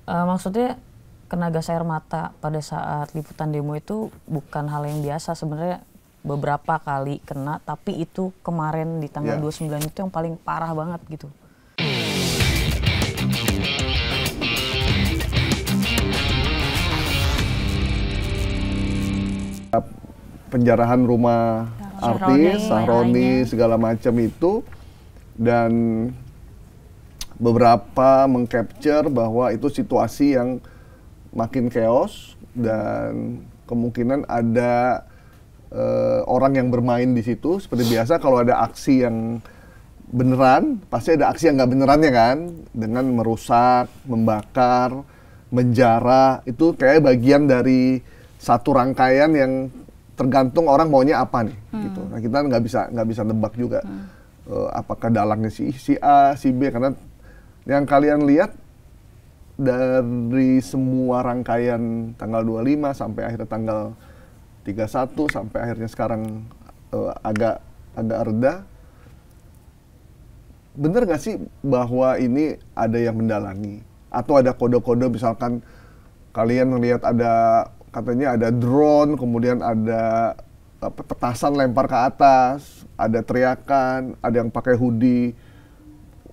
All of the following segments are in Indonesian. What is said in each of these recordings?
Maksudnya kena gas air mata pada saat liputan demo itu bukan hal yang biasa sebenarnya, beberapa kali kena, tapi itu kemarin di tanggal 29 itu yang paling parah banget gitu. Penjarahan rumah artis, Sahroni, segala macam itu, dan beberapa mengcapture bahwa itu situasi yang makin chaos dan kemungkinan ada orang yang bermain di situ. Seperti biasa kalau ada aksi yang beneran, pasti ada aksi yang nggak benerannya kan, dengan merusak, membakar, menjara, itu kayak bagian dari satu rangkaian yang tergantung orang maunya apa nih, gitu. Nah kita nggak bisa nebak juga apakah dalangnya si A, si B, karena yang kalian lihat dari semua rangkaian tanggal 25 sampai akhirnya tanggal 31 sampai akhirnya sekarang agak reda. Bener nggak sih bahwa ini ada yang mendalangi atau ada kode-kode, misalkan kalian melihat ada katanya ada drone, kemudian ada petasan lempar ke atas, ada teriakan, ada yang pakai hoodie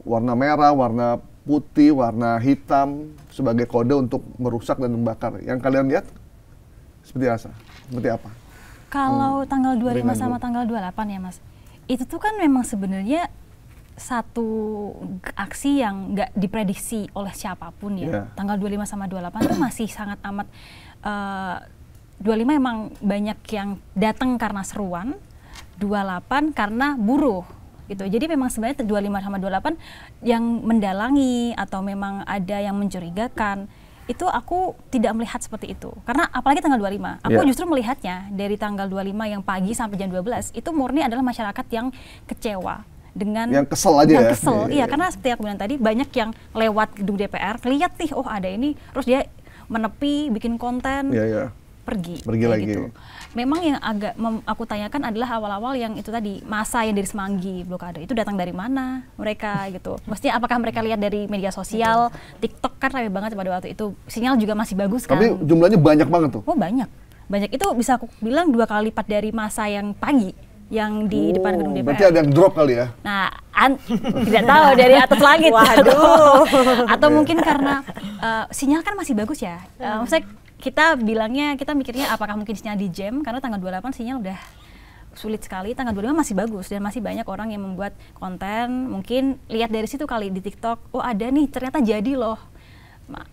warna merah, warna putih, warna hitam sebagai kode untuk merusak dan membakar. Yang kalian lihat seperti apa? Kalau tanggal 25 sama tanggal 28 ya Mas, itu tuh kan memang sebenarnya satu aksi yang nggak diprediksi oleh siapapun ya. Tanggal 25 sama 28 itu masih sangat amat 25 emang banyak yang datang karena seruan, 28 karena buruh gitu. Jadi memang sebenarnya 25 sama 28 yang mendalangi atau memang ada yang mencurigakan, itu aku tidak melihat seperti itu. Karena apalagi tanggal 25, aku justru melihatnya dari tanggal 25 yang pagi sampai jam 12 itu murni adalah masyarakat yang kecewa dengan yang kesel aja yang kesel. Iya, karena seperti aku bilang tadi, banyak yang lewat gedung DPR lihat nih, oh ada ini, terus dia menepi, bikin konten, pergi lagi. Gitu. Memang yang agak aku tanyakan adalah awal-awal yang itu tadi, masa yang dari Semanggi blokade itu datang dari mana mereka gitu. Maksudnya apakah mereka lihat dari media sosial, TikTok kan ramai banget pada waktu itu, sinyal juga masih bagus kan. Tapi jumlahnya banyak banget tuh. Oh banyak itu bisa aku bilang 2 kali lipat dari masa yang pagi yang di depan gedung DPR. Berarti ada yang drop kali ya? Nah, tidak tahu dari atas langit. Waduh. Atau mungkin karena sinyal kan masih bagus ya. Maksudnya kita mikirnya apakah mungkin sinyal di jam, karena tanggal 28 sinyal udah sulit sekali, tanggal 25 masih bagus dan masih banyak orang yang membuat konten, mungkin lihat dari situ kali di TikTok, oh ada nih ternyata jadi loh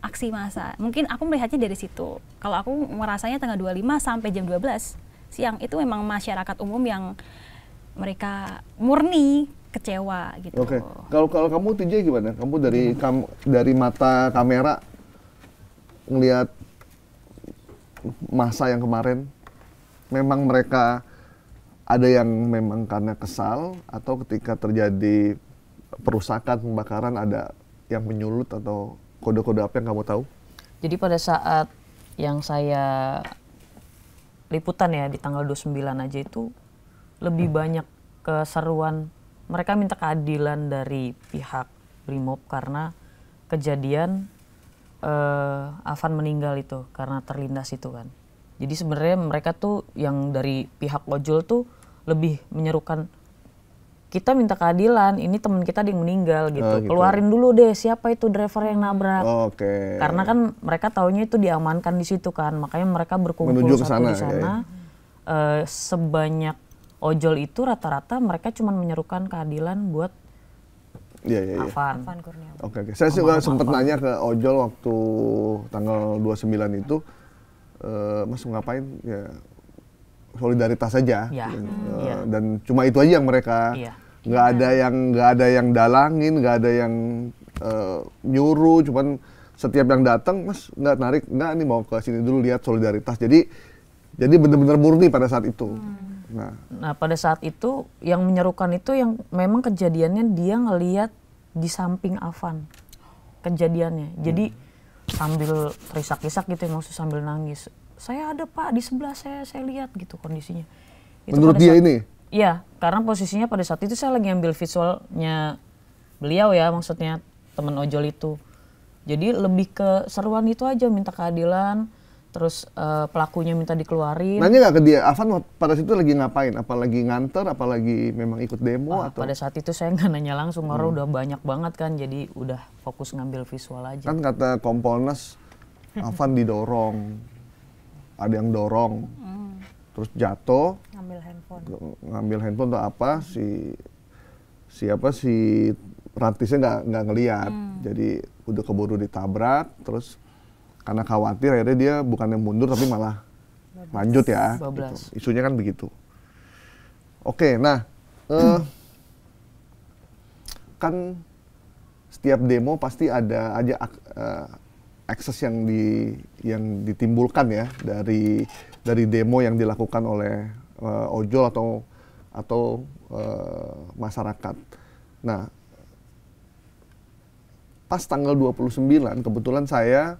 aksi massa. Mungkin aku melihatnya dari situ. Kalau aku merasanya tanggal 25 sampai jam 12 siang itu memang masyarakat umum yang mereka murni kecewa gitu. Oke. Kalau kamu TJ gimana? Kamu dari mata kamera ngelihat masa yang kemarin, memang mereka ada yang memang karena kesal, atau ketika terjadi perusakan, pembakaran, ada yang menyulut atau kode-kode apa yang kamu tahu? Jadi pada saat yang saya liputan ya di tanggal 29 aja itu lebih banyak keseruan, mereka minta keadilan dari pihak Brimob karena kejadian Afan meninggal itu karena terlindas itu kan. Jadi sebenarnya mereka tuh yang dari pihak ojol tuh lebih menyerukan, kita minta keadilan, ini teman kita yang meninggal gitu. Keluarin dulu deh siapa itu driver yang nabrak. Karena kan mereka taunya itu diamankan di situ kan, makanya mereka berkumpul di sana. Sebanyak ojol itu rata-rata mereka cuma menyerukan keadilan buat Afan. Oke. Saya juga sempat nanya ke ojol waktu tanggal 29 itu, Mas ngapain? Ya solidaritas saja. Dan cuma itu aja yang mereka, nggak ada yang dalangin, nggak ada yang nyuruh, cuman setiap yang datang, Mas nggak narik, nggak nih mau ke sini dulu lihat solidaritas. Jadi benar-benar murni pada saat itu. Nah pada saat itu yang menyerukan itu yang memang kejadiannya dia ngelihat di samping Afan kejadiannya. Jadi sambil terisak-isak gitu, maksudnya sambil nangis. Saya ada Pak di sebelah saya lihat gitu kondisinya. Itu menurut dia ini? Iya, karena posisinya pada saat itu saya lagi ambil visualnya beliau ya, maksudnya teman ojol itu. Jadi lebih ke seruan itu aja, minta keadilan, terus pelakunya minta dikeluarin. Nanya nggak ke dia, Afan pada situ lagi ngapain? Apalagi nganter, apalagi memang ikut demo atau? Pada saat itu saya nggak nanya langsung, orang udah banyak banget kan, jadi udah fokus ngambil visual aja. Kan kata Kompolnas, Afan didorong, ada yang dorong, terus jatuh, ngambil handphone atau apa, si rantisnya nggak ngelihat, jadi udah keburu ditabrak, terus karena khawatir akhirnya dia bukannya mundur tapi malah lanjut ya. Gitu. Isunya kan begitu. Oke, nah kan setiap demo pasti ada aja akses yang ditimbulkan ya dari demo yang dilakukan oleh ojol atau masyarakat. Nah, pas tanggal 29 kebetulan saya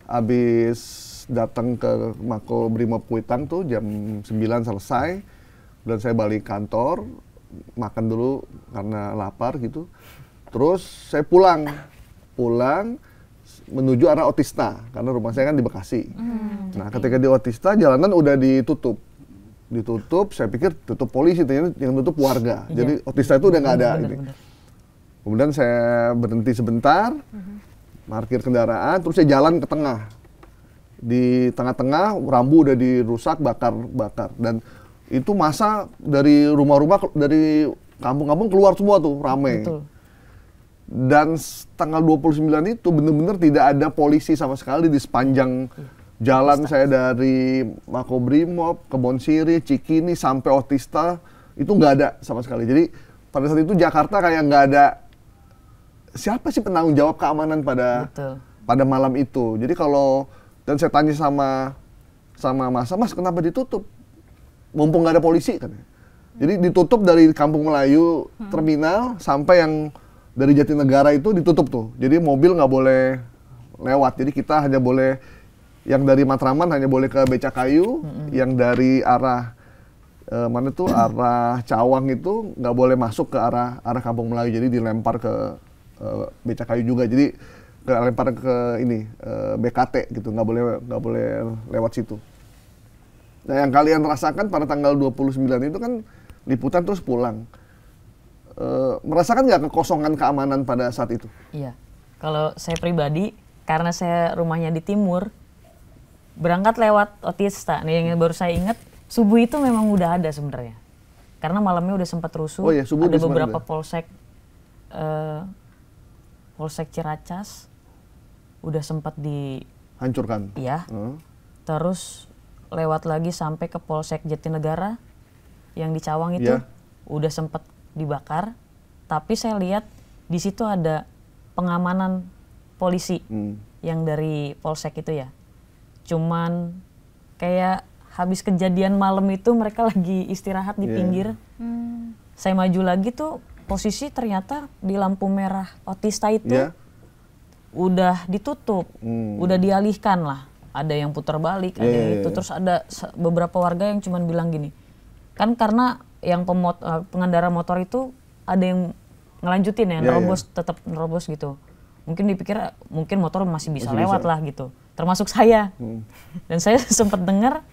habis datang ke Mako Brimob Kuitang tuh jam 9 selesai, dan saya balik kantor, makan dulu karena lapar gitu. Terus saya pulang menuju arah Otista, karena rumah saya kan di Bekasi. Nah, ketika di Otista jalanan udah ditutup, saya pikir tutup polisi, ternyata yang tutup warga. Jadi Otista itu udah nggak ada ini. Kemudian saya berhenti sebentar, parkir kendaraan, terus saya jalan ke tengah. Di tengah-tengah rambu udah dirusak, bakar. Dan itu masa dari rumah-rumah, dari kampung-kampung keluar semua tuh, rame. Betul. Dan tanggal 29 itu benar-benar tidak ada polisi sama sekali di sepanjang jalan saya dari Makobrimob, Kebon Sirih, Cikini, sampai Otista, itu nggak ada sama sekali. Jadi pada saat itu Jakarta kayak nggak ada, siapa sih penanggung jawab keamanan pada malam itu. Jadi dan saya tanya sama Mas kenapa ditutup? Mumpung nggak ada polisi kan. Jadi ditutup dari Kampung Melayu terminal sampai yang dari Jatinegara itu ditutup tuh. Jadi mobil nggak boleh lewat. Jadi kita hanya boleh, yang dari Matraman hanya boleh ke Becakayu, yang dari arah arah Cawang itu nggak boleh masuk ke arah Kampung Melayu. Jadi dilempar ke Becakayu juga. Jadi lempar ke BKT gitu, nggak boleh lewat situ. Nah, yang kalian rasakan pada tanggal 29 itu kan liputan terus pulang. Merasakan nggak kekosongan keamanan pada saat itu? Iya. Kalau saya pribadi, karena saya rumahnya di timur, berangkat lewat Otista. Nih yang baru saya ingat, subuh itu memang udah ada sebenarnya. Karena malamnya udah sempat rusuh. Oh iya, subuh ada beberapa ada. Polsek Ciracas udah sempat hancurkan. Iya. Terus lewat lagi sampai ke Polsek Jatinegara yang di Cawang itu udah sempat dibakar. Tapi saya lihat di situ ada pengamanan polisi yang dari Polsek itu ya. Cuman kayak habis kejadian malam itu mereka lagi istirahat di pinggir. Saya maju lagi tuh posisi ternyata di lampu merah Otista itu udah ditutup, udah dialihkan lah. Ada yang putar balik, ada itu. Terus ada beberapa warga yang cuman bilang gini, kan karena yang pengendara motor itu ada yang ngelanjutin ya, tetap nerobos gitu. Mungkin dipikir mungkin motor masih bisa lewat lah gitu. Termasuk saya. Dan saya sempat dengar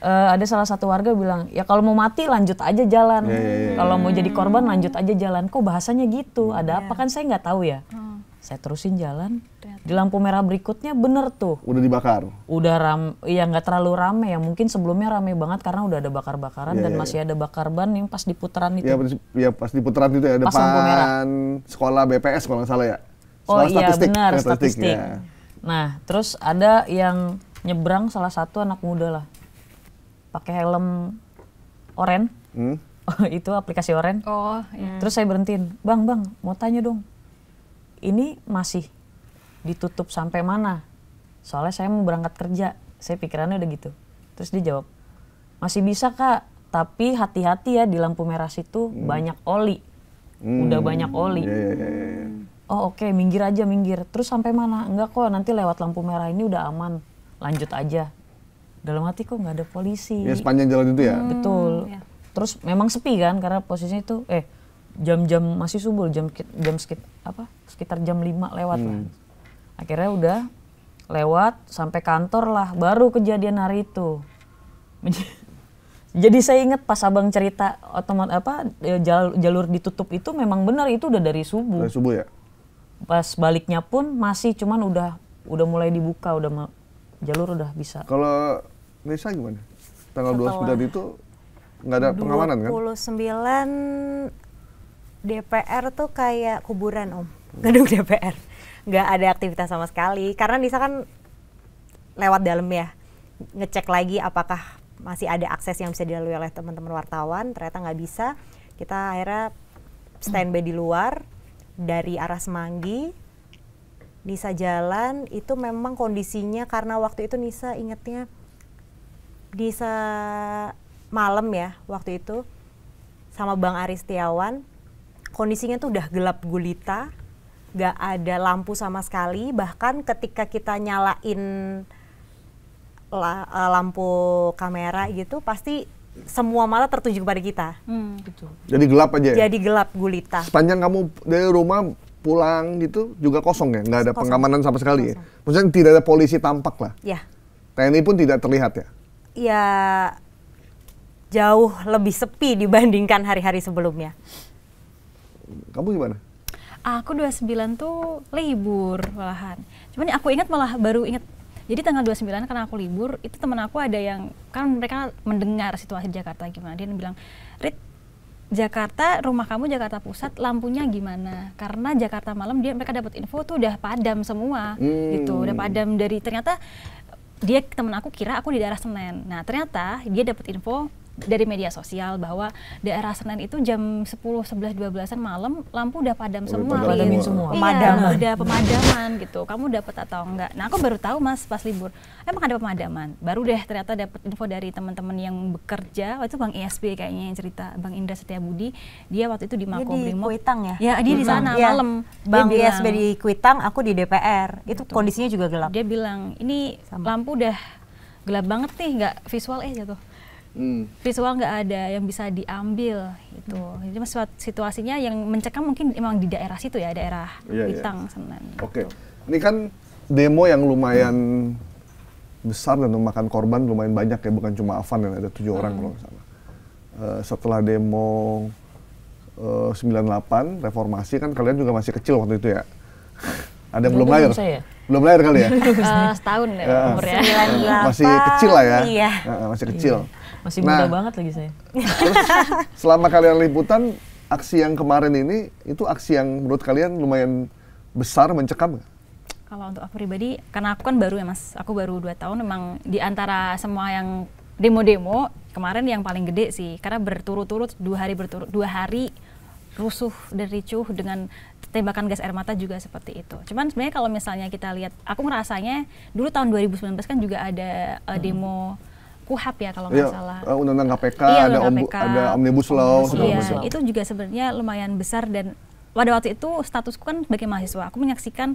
ada salah satu warga bilang, ya kalau mau mati lanjut aja jalan. Kalau mau jadi korban lanjut aja jalan. Kok bahasanya gitu? Ada apa kan saya nggak tahu ya. Saya terusin jalan. Di lampu merah berikutnya bener tuh. Udah dibakar? Udah ya nggak terlalu rame ya. Mungkin sebelumnya rame banget karena udah ada bakar-bakaran dan masih ada bakar ban yang pas di putaran itu. Iya pas di putaran itu ya, depan sekolah BPS kalau nggak salah ya. Oh iya benar, statistik. Ya. Nah terus ada yang nyebrang, salah satu anak muda lah. Pakai helm oren. Itu aplikasi oren. Oh iya. Terus saya berhentiin, bang mau tanya dong. Ini masih ditutup sampai mana? Soalnya saya mau berangkat kerja. Saya pikirannya udah gitu. Terus dia jawab, masih bisa kak, tapi hati-hati ya di lampu merah situ banyak oli. Udah banyak oli. Oh oke, minggir aja minggir. Terus sampai mana? Enggak kok, nanti lewat lampu merah ini udah aman. Lanjut aja. Dalam hati kok nggak ada polisi. Ya sepanjang jalan itu ya? Betul. Terus memang sepi kan, karena posisinya itu jam-jam masih subuh, sekitar jam 5 lewat lah. Akhirnya udah lewat sampai kantor lah, baru kejadian hari itu. Jadi saya ingat pas abang cerita jalur ditutup itu memang benar, itu udah dari subuh. Dari subuh ya? Pas baliknya pun masih, cuman udah mulai dibuka, jalur udah bisa. Kalau Nisa gimana? Tanggal 29 itu nggak ada pengamanan kan? 29 DPR tuh kayak kuburan Om, gedung DPR. Nggak ada aktivitas sama sekali, karena Nisa kan lewat dalam ya, ngecek lagi apakah masih ada akses yang bisa dilalui oleh teman-teman wartawan. Ternyata nggak bisa. Kita akhirnya standby di luar dari arah Semanggi. Nisa jalan itu memang kondisinya karena waktu itu Nisa ingetnya Nisa malam ya waktu itu sama Bang Aris Setiawan. Kondisinya tuh udah gelap gulita, nggak ada lampu sama sekali. Bahkan ketika kita nyalain lampu kamera gitu, pasti semua mata tertuju kepada kita. Gitu. Jadi gelap aja ya? Jadi gelap gulita. Sepanjang kamu dari rumah pulang gitu juga kosong ya? Nggak ada pengamanan sama sekali ya? Maksudnya tidak ada polisi tampak lah? Ya. TNI pun tidak terlihat ya? Ya jauh lebih sepi dibandingkan hari-hari sebelumnya. Kamu gimana? Aku 29 tuh libur malahan. Cuman aku ingat baru ingat. Jadi tanggal 29 karena aku libur, itu teman aku ada yang, kan mereka mendengar situasi di Jakarta gimana. Dia bilang, Rit, Jakarta, rumah kamu Jakarta Pusat, lampunya gimana? Karena Jakarta malam mereka dapat info tuh udah padam semua gitu. Udah padam dari, ternyata dia temen aku kira aku di daerah Senen. Nah ternyata dia dapat info dari media sosial bahwa daerah Senen itu jam 10, 11, 12-an malam lampu udah padam semua. Padamin semua. Iya, udah pemadaman gitu. Kamu dapat atau enggak? Nah, aku baru tahu Mas pas libur. Emang ada pemadaman. Baru deh ternyata dapat info dari teman-teman yang bekerja. Waktu itu Bang ISB kayaknya yang cerita, Bang Indra Setiabudi. Dia waktu itu di Makobrimob. Di Kuitang ya? Ya, dia di sana malam. Bang Dia ISB di Kuitang, aku di DPR. Itu kondisinya juga gelap. Dia bilang, ini lampu udah gelap banget nih, nggak visual jatuh. Visual nggak ada yang bisa diambil itu. Jadi situasinya yang mencekam mungkin emang di daerah situ ya, daerah Kuitang, Senen. Oke. Ini kan demo yang lumayan besar dan memakan korban lumayan banyak ya, bukan cuma Afan yang ada 7 orang kalau nggak salah. Setelah demo 98 reformasi kan kalian juga masih kecil waktu itu ya. Ada yang belum lahir? Belum lahir kali ya? Setahun ya umurnya. Masih kecil lah ya? Iya. Masih kecil. Masih muda banget lagi saya. Terus selama kalian liputan, aksi yang kemarin ini, itu aksi yang menurut kalian lumayan besar, mencekam nggak? Kalau untuk aku pribadi, karena aku kan baru ya Mas, aku baru 2 tahun, memang di antara semua yang demo-demo, kemarin yang paling gede sih, karena berturut-turut 2 hari rusuh dan ricuh dengan tembakan gas air mata juga seperti itu. Cuman sebenarnya kalau misalnya kita lihat, aku ngerasanya dulu tahun 2019 kan juga ada demo KUHAP ya kalau nggak salah. Undang-undang KPK, iya, ada Omnibus Law. Iya, itu juga sebenarnya lumayan besar dan pada waktu itu statusku kan sebagai mahasiswa, aku menyaksikan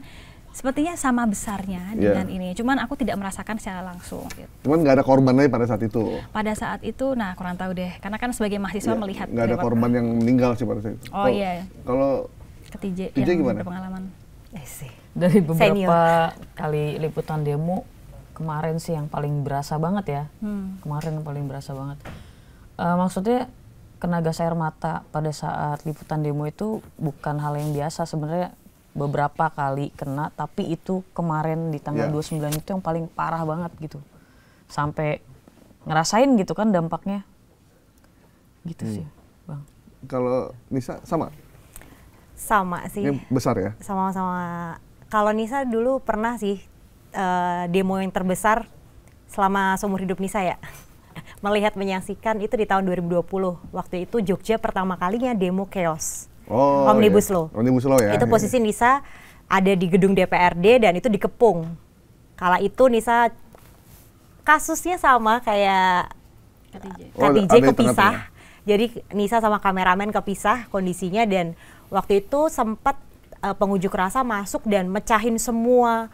sepertinya sama besarnya dengan ini. Cuman aku tidak merasakan secara langsung. Gitu. Cuman nggak ada korban lagi pada saat itu? Pada saat itu, nah kurang tahu deh. Karena kan sebagai mahasiswa melihat. Nggak ada korban yang meninggal sih pada saat itu. Oh iya. Kalau TJ yang gimana? Berpengalaman. Dari beberapa kali liputan demo, kemarin sih yang paling berasa banget ya. Kemarin yang paling berasa banget. Maksudnya kena gas air mata pada saat liputan demo itu bukan hal yang biasa sebenarnya. Beberapa kali kena, tapi itu kemarin di tanggal 29 itu yang paling parah banget gitu. Sampai ngerasain gitu kan dampaknya. Gitu sih, Bang. Kalau Nisa sama? Sama sih. Ini besar ya? Sama-sama. Kalau Nisa dulu pernah sih demo yang terbesar selama seumur hidup Nisa ya. Melihat menyaksikan itu di tahun 2020. Waktu itu Jogja pertama kalinya demo chaos. Omnibus Law. Omnibus Law ya. Itu posisi Nisa ada di gedung DPRD dan itu dikepung. Kala itu Nisa kasusnya sama kayak KTJ kepisah. Jadi Nisa sama kameramen kepisah kondisinya dan waktu itu sempat pengunjuk rasa masuk dan mecahin semua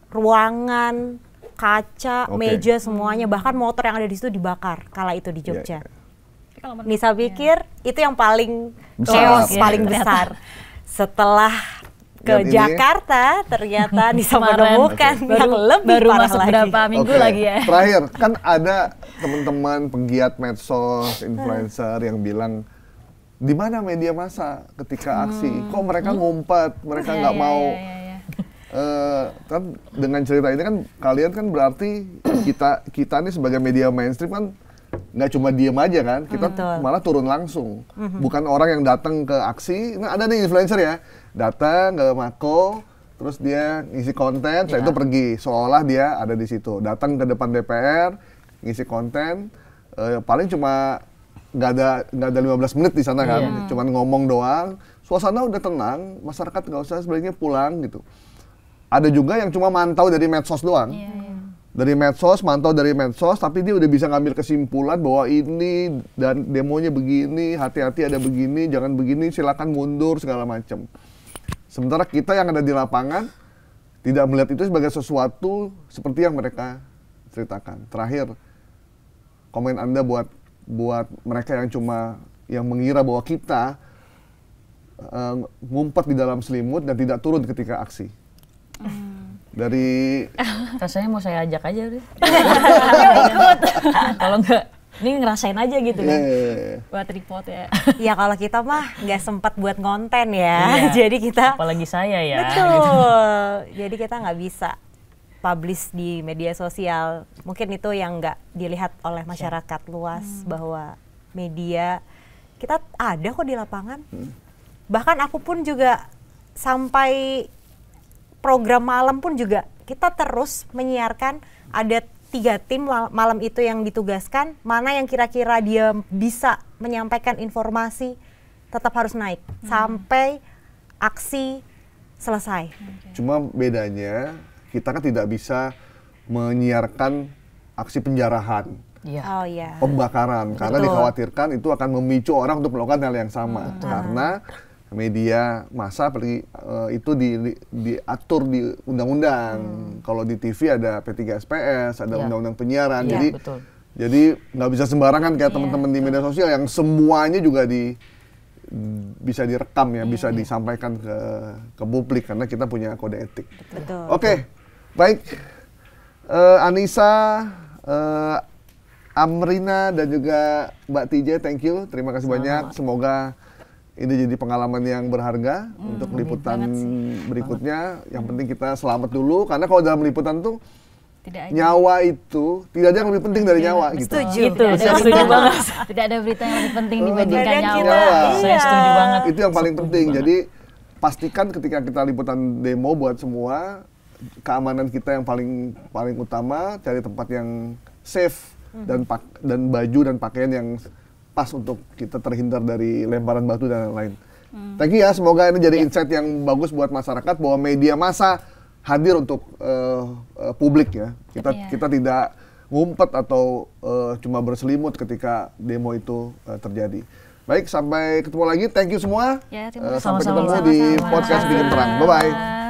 ruangan, kaca, meja semuanya, bahkan motor yang ada di situ dibakar kala itu di Jogja. Nisa pikir itu yang paling chaos, paling besar. Setelah ke Lihat ini. Jakarta, ternyata bisa Kemarin. menemukan yang lebih baru parah masuk lagi. berapa minggu Oke, lagi ya. Terakhir, kan ada teman-teman penggiat medsos, influencer yang bilang, di mana media massa ketika aksi? Kok mereka ngumpet, mereka Ya, nggak ya, mau. ya, ya, ya. Kan dengan cerita ini kan kalian kan berarti kita nih sebagai media mainstream kan nggak cuma diem aja kan, kita Betul. malah turun langsung. Bukan orang yang datang ke aksi. Nah, ada nih influencer ya, datang ke Mako, terus dia ngisi konten, setelah itu pergi, seolah dia ada di situ. Datang ke depan DPR, ngisi konten, paling cuma nggak ada 15 menit di sana kan, cuman ngomong doang. Suasana udah tenang, masyarakat nggak usah sebaiknya pulang gitu. Ada juga yang cuma mantau dari medsos doang. Dari medsos, mantau dari medsos, tapi dia udah bisa ngambil kesimpulan bahwa ini dan demonya begini, hati-hati ada begini, jangan begini, silakan mundur segala macam. Sementara kita yang ada di lapangan tidak melihat itu sebagai sesuatu seperti yang mereka ceritakan. Terakhir, komen Anda buat mereka yang cuma yang mengira bahwa kita ngumpet di dalam selimut dan tidak turun ketika aksi. Dari Rasanya mau saya ajak aja deh. Kalau enggak, ini ngerasain aja gitu kan. Buat report ya. Ya kalau kita mah nggak sempat buat konten ya, Iya. jadi kita Apalagi saya ya. betul. Jadi kita nggak bisa publish di media sosial. Mungkin itu yang nggak dilihat oleh masyarakat luas bahwa media kita ada kok di lapangan. Bahkan aku pun juga sampai program malam pun juga kita terus menyiarkan, ada 3 tim malam itu yang ditugaskan, mana yang kira-kira dia bisa menyampaikan informasi tetap harus naik sampai aksi selesai. Cuma bedanya kita kan tidak bisa menyiarkan aksi penjarahan, Iya. Oh iya. pembakaran, karena Betul. dikhawatirkan itu akan memicu orang untuk melakukan hal yang sama. Karena media massa itu diatur di undang-undang. Kalau di TV ada P3SPS, ada Iya. undang-undang penyiaran. Iya, Jadi betul. jadi nggak bisa sembarangan kayak teman-teman di media sosial yang semuanya juga bisa direkam ya, bisa disampaikan ke publik karena kita punya kode etik. Betul. Oke, baik. Anissa, Amrina dan juga Mbak TJ, thank you. Terima kasih banyak. Semoga ini jadi pengalaman yang berharga untuk liputan berikutnya. Yang penting kita selamat dulu, karena kalau dalam liputan tuh Tidak ada. nyawa itu tidak ada yang lebih penting dari nyawa gitu. Setuju. Gitu, saya setuju banget. Tidak ada berita yang lebih penting dibandingkan Kadang nyawa. kita- Nyawa. Saya setuju banget. Itu yang paling Setuju penting. banget. Jadi pastikan ketika kita liputan demo buat semua, keamanan kita yang paling utama, cari tempat yang safe dan baju dan pakaian yang pas untuk kita terhindar dari lemparan batu dan lain-lain. Thank you ya, semoga ini jadi insight yang bagus buat masyarakat bahwa media massa hadir untuk publik ya. Kita tidak ngumpet atau cuma berselimut ketika demo itu terjadi. Baik, sampai ketemu lagi. Thank you semua. Ya, terima kasih. Sampai Sama-sama. ketemu di Sama-sama. podcast Bikin Terang. Bye-bye.